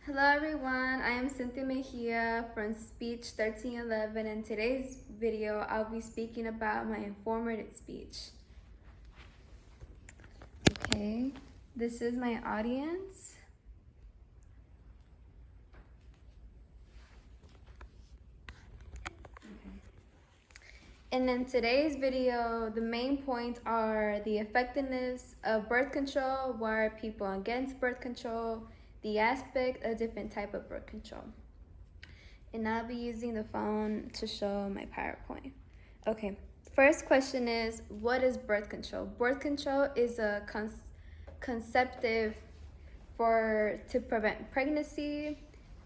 Hello everyone, I am Cinthia Mejía from Speech 1311, and today's video I'll be speaking about my informative speech. Okay, this is my audience. And in today's video, the main points are the effectiveness of birth control, why are people against birth control, the aspect of different type of birth control. And I'll be using the phone to show my PowerPoint. Okay, first question is, what is birth control? Birth control is a conceptive to prevent pregnancy.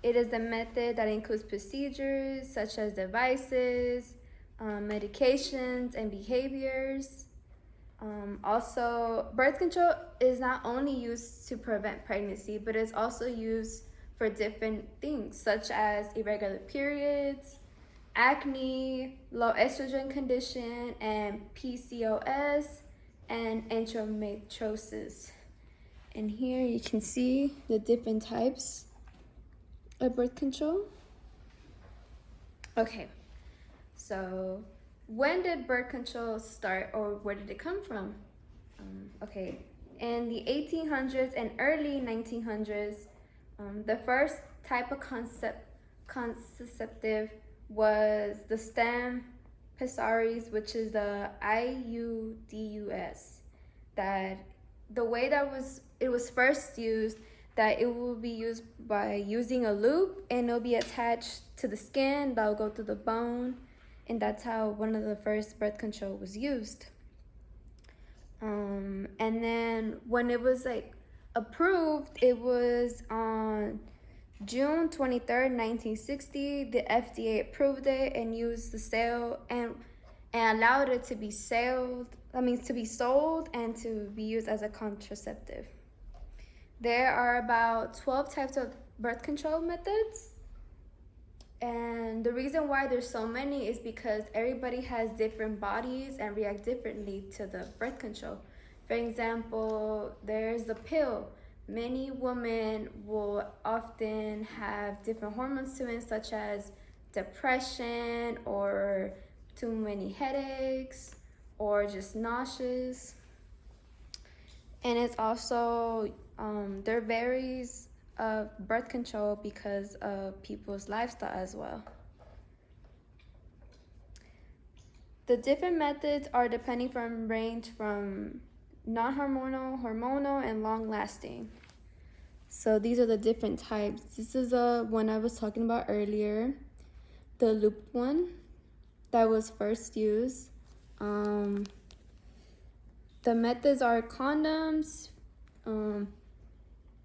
It is a method that includes procedures such as devices, medications, and behaviors. Also, birth control is not only used to prevent pregnancy, but it's also used for different things such as irregular periods, acne, low estrogen condition, and PCOS, and endometriosis. And here you can see the different types of birth control. Okay, so when did birth control start, or where did it come from? Okay, in the 1800s and early 1900s, the first type of contraceptive was the stem pessaries, which is the IUDUS. That the way that it was first used, that it will be used by using a loop, and it'll be attached to the skin that will go through the bone, and that's how one of the first birth control was used. And then when it was approved, it was on June 23rd, 1960. The FDA approved it and used the sale and allowed it to be sold and to be used as a contraceptive. There are about 12 types of birth control methods. And the reason why there's so many is because everybody has different bodies and react differently to the birth control. For example, there's the pill. Many women will often have different hormones to it, such as depression or too many headaches or just nauseous. And it's also, there varies of birth control because of people's lifestyle as well. The different methods are depending from range from non-hormonal, hormonal, and long-lasting. So these are the different types. This is one I was talking about earlier, the loop one that was first used. The methods are condoms,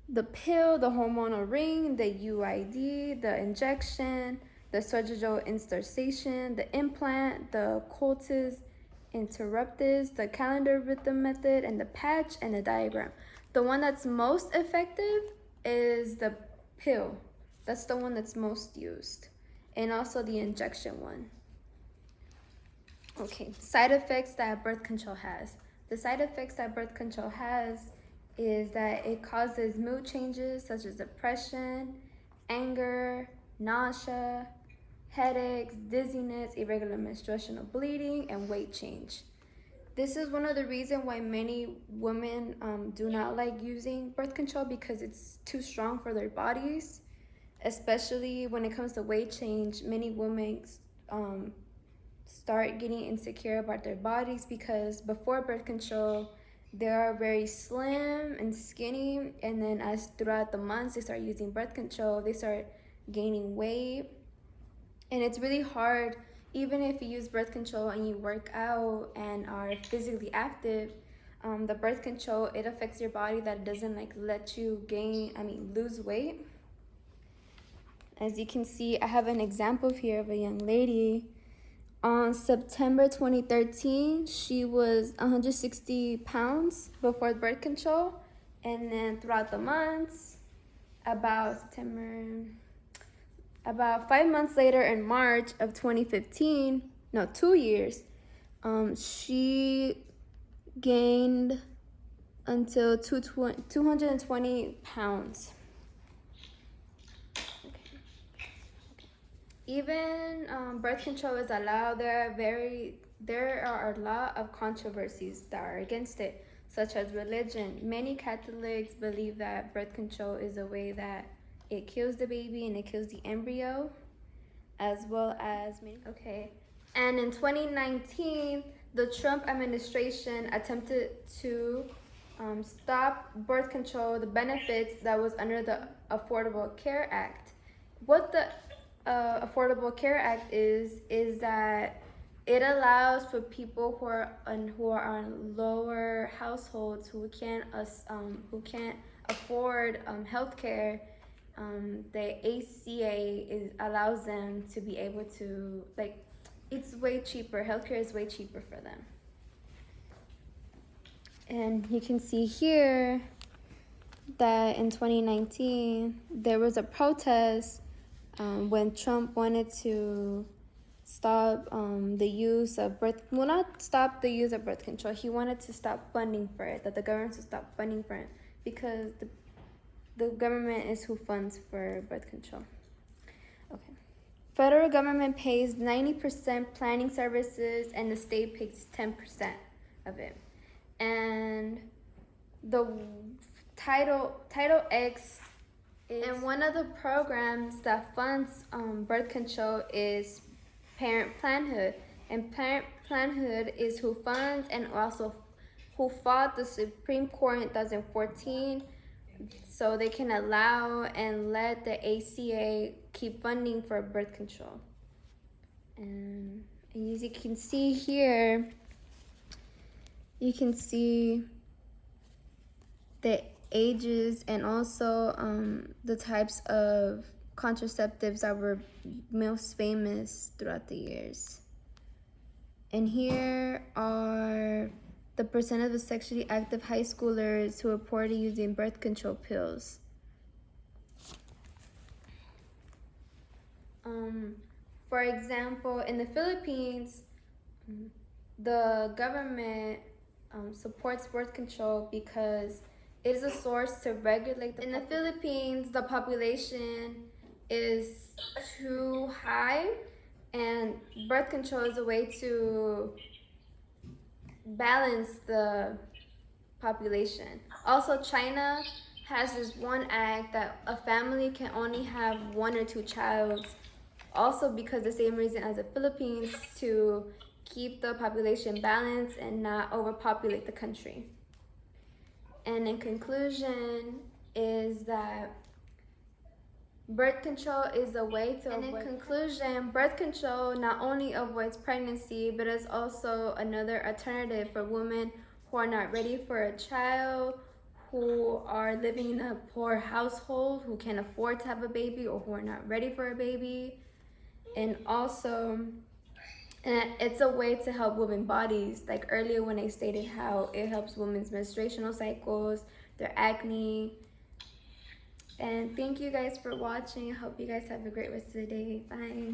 the pill, the hormonal ring, the UID, the injection, the surgical insertion, the implant, the coitus interruptus, the calendar rhythm method, and the patch, and the diagram. The one that's most effective is the pill. That's the one that's most used. And also the injection one. Okay, side effects that birth control has. The side effects that birth control has is that it causes mood changes such as depression, anger, nausea, headaches, dizziness, irregular menstruational bleeding, and weight change. This is one of the reasons why many women do not like using birth control, because it's too strong for their bodies, especially when it comes to weight change. Many women start getting insecure about their bodies because before birth control, they are very slim and skinny, and then as throughout the months they start using birth control, they start gaining weight. And it's really hard, even if you use birth control and you work out and are physically active, the birth control, it affects your body that it doesn't let you lose weight. As you can see, I have an example here of a young lady. On September 2013, she was 160 pounds before birth control. And then throughout the months, about 5 months later in March of 2015, 2 years, she gained until 220 pounds. Even birth control is allowed. There are a lot of controversies that are against it, such as religion. Many Catholics believe that birth control is a way that it kills the baby and it kills the embryo, as well as many. Okay. And in 2019, the Trump administration attempted to stop birth control, the benefits that was under the Affordable Care Act. What the Affordable Care Act is that it allows for people who are on lower households who can't afford health care. The ACA allows them to be able to, like, it's way cheaper. Healthcare is way cheaper for them. And you can see here that in 2019 there was a protest when Trump wanted to stop the use of not stop the use of birth control. He wanted to stop funding for it, that the government should stop funding for it, because the government is who funds for birth control. Okay. Federal government pays 90% planning services and the state pays 10% of it. And the Title X is, and one of the programs that funds birth control is Parent Planhood. And Parent Planhood is who funds and also who fought the Supreme Court in 2014 so they can allow and let the ACA keep funding for birth control. And as you can see here, you can see the ages and also the types of contraceptives that were most famous throughout the years. And here are the percent of the sexually active high schoolers who reported using birth control pills. For example, in the Philippines, the government supports birth control because it is a source to regulate in the Philippines, the population is too high, and birth control is a way to balance the population. Also, China has this one act that a family can only have 1 or 2 children, also because the same reason as the Philippines, to keep the population balanced and not overpopulate the country. And in conclusion is that birth control is a way to avoid. And in conclusion, birth control not only avoids pregnancy, but is also another alternative for women who are not ready for a child, who are living in a poor household, who can't afford to have a baby, or who are not ready for a baby. And also, it's a way to help women's bodies. Like earlier when I stated how it helps women's menstruational cycles, their acne. And thank you guys for watching. I hope you guys have a great rest of the day. Bye.